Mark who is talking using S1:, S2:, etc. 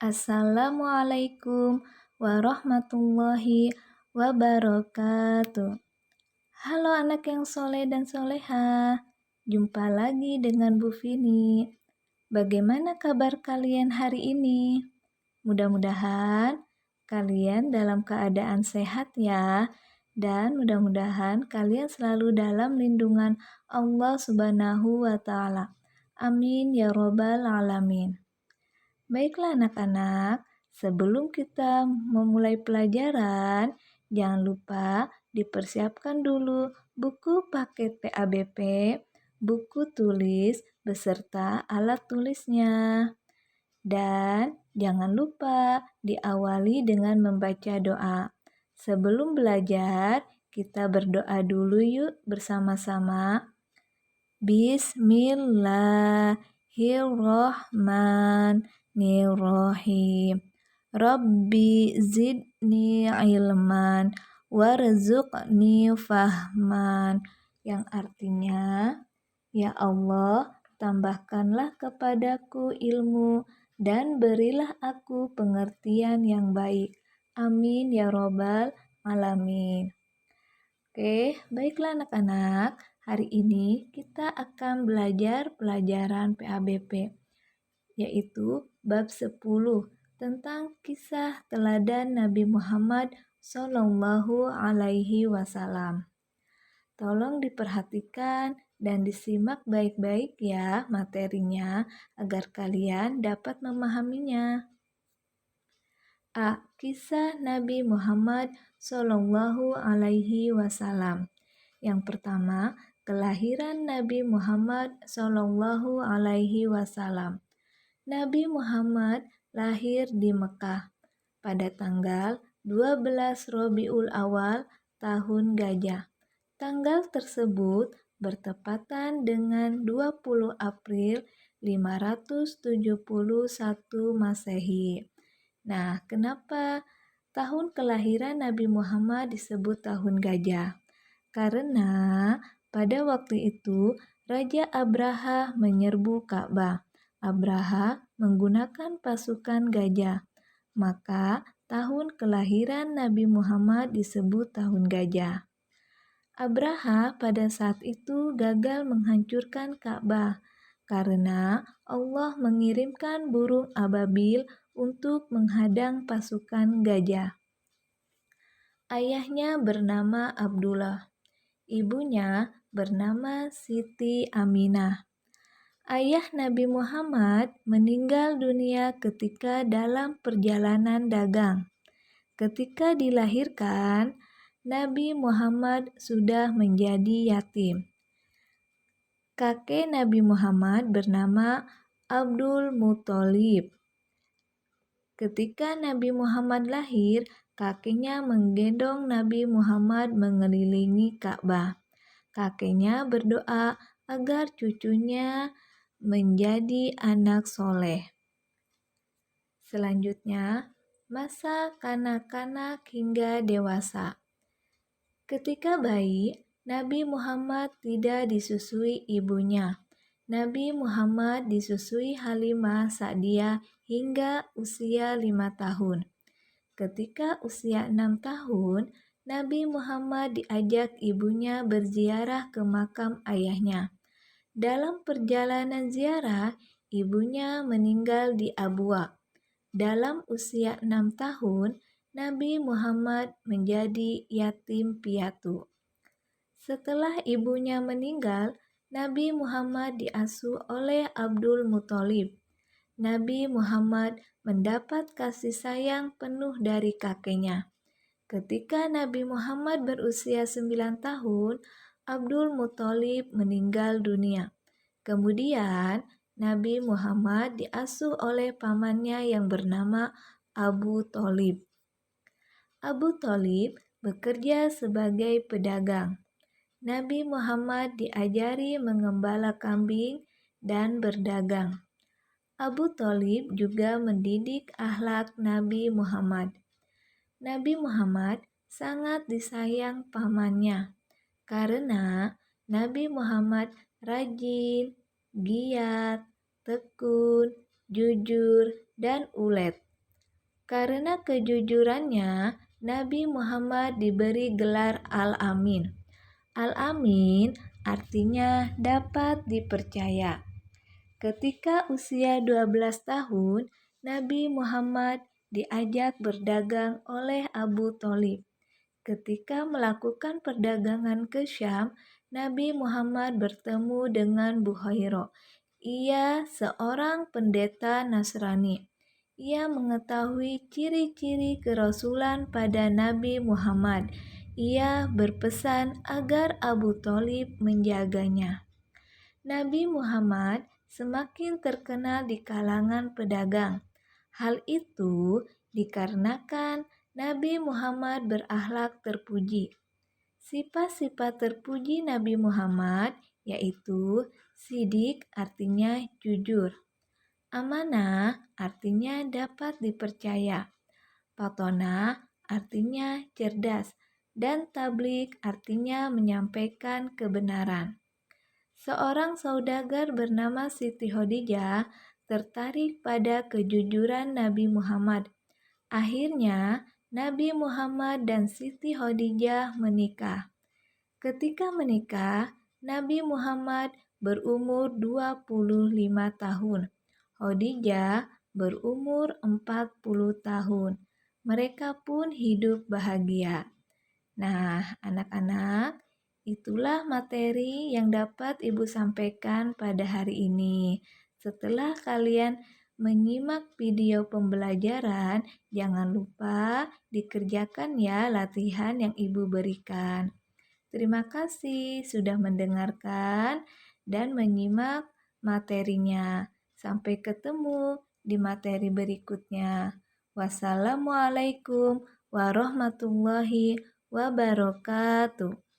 S1: Assalamualaikum warahmatullahi wabarakatuh. Halo anak yang soleh dan soleha. Jumpa lagi dengan Bu Vini. Bagaimana kabar kalian hari ini? Mudah-mudahan kalian dalam keadaan sehat ya. Dan mudah-mudahan kalian selalu dalam lindungan Allah Subhanahu wa Ta'ala. Amin ya Robbal 'Alamin. Baiklah anak-anak, sebelum kita memulai pelajaran, jangan lupa dipersiapkan dulu buku paket PABP, buku tulis beserta alat tulisnya. Dan jangan lupa diawali dengan membaca doa. Sebelum belajar, kita berdoa dulu yuk bersama-sama. Bismillahirrahmanirrahim. Rabbi zidni ilman warzuqni fahman. Yang artinya, ya Allah, tambahkanlah kepadaku ilmu dan berilah aku pengertian yang baik. Amin ya Robbal 'Alamin. Oke, baiklah anak-anak. Hari ini kita akan belajar pelajaran PABP, yaitu bab 10 tentang kisah teladan Nabi Muhammad Sallallahu Alaihi Wasallam. Tolong diperhatikan dan disimak baik-baik ya materinya agar kalian dapat memahaminya. A. Kisah Nabi Muhammad Sallallahu Alaihi Wasallam. Yang pertama, kelahiran Nabi Muhammad Sallallahu Alaihi Wasallam. Nabi Muhammad lahir di Mekah pada tanggal 12 Rabiul Awal tahun Gajah. Tanggal tersebut bertepatan dengan 20 April 571 Masehi. Nah, kenapa tahun kelahiran Nabi Muhammad disebut tahun gajah? Karena pada waktu itu Raja Abraha menyerbu Ka'bah. Abraha menggunakan pasukan gajah. Maka tahun kelahiran Nabi Muhammad disebut tahun gajah. Abraha pada saat itu gagal menghancurkan Ka'bah karena Allah mengirimkan burung ababil untuk menghadang pasukan gajah. Ayahnya bernama Abdullah, ibunya bernama Siti Aminah. Ayah Nabi Muhammad meninggal dunia ketika dalam perjalanan dagang. Ketika dilahirkan, Nabi Muhammad sudah menjadi yatim. Kakek Nabi Muhammad bernama Abdul Muthalib. Ketika Nabi Muhammad lahir, kakeknya menggendong Nabi Muhammad mengelilingi Ka'bah. Kakeknya berdoa agar cucunya menjadi anak soleh. Selanjutnya, masa kanak-kanak hingga dewasa. Ketika bayi, Nabi Muhammad tidak disusui ibunya. Nabi Muhammad disusui Halimah Sa'diyah hingga usia 5 tahun. Ketika usia 6 tahun, Nabi Muhammad diajak ibunya berziarah ke makam ayahnya. Dalam perjalanan ziarah, ibunya meninggal di Abwa. Dalam usia 6 tahun, Nabi Muhammad menjadi yatim piatu. Setelah ibunya meninggal, Nabi Muhammad diasuh oleh Abdul Muthalib. Nabi Muhammad mendapat kasih sayang penuh dari kakeknya. Ketika Nabi Muhammad berusia 9 tahun, Abdul Muthalib meninggal dunia. Kemudian, Nabi Muhammad diasuh oleh pamannya yang bernama Abu Thalib. Abu Thalib bekerja sebagai pedagang. Nabi Muhammad diajari mengembala kambing dan berdagang. Abu Thalib juga mendidik akhlak Nabi Muhammad. Nabi Muhammad sangat disayang pamannya karena Nabi Muhammad rajin, giat, tekun, jujur, dan ulet. Karena kejujurannya, Nabi Muhammad diberi gelar Al-Amin. Al-Amin artinya dapat dipercaya. Ketika usia 12 tahun, Nabi Muhammad diajak berdagang oleh Abu Thalib. Ketika melakukan perdagangan ke Syam, Nabi Muhammad bertemu dengan Buhairah. Ia seorang pendeta Nasrani. Ia mengetahui ciri-ciri kerasulan pada Nabi Muhammad. Ia berpesan agar Abu Thalib menjaganya. Nabi Muhammad semakin terkenal di kalangan pedagang. Hal itu dikarenakan Nabi Muhammad berakhlak terpuji. Sifat-sifat terpuji Nabi Muhammad yaitu sidik artinya jujur, amanah artinya dapat dipercaya, patona artinya cerdas, dan tablik artinya menyampaikan kebenaran. Seorang saudagar bernama Siti Khadijah tertarik pada kejujuran Nabi Muhammad. Akhirnya, Nabi Muhammad dan Siti Khadijah menikah. Ketika menikah, Nabi Muhammad berumur 25 tahun. Khadijah berumur 40 tahun. Mereka pun hidup bahagia. Nah, anak-anak, itulah materi yang dapat Ibu sampaikan pada hari ini. Setelah kalian menyimak video pembelajaran, jangan lupa dikerjakan ya latihan yang Ibu berikan. Terima kasih sudah mendengarkan dan menyimak materinya. Sampai ketemu di materi berikutnya. Wassalamualaikum warahmatullahi wabarakatuh.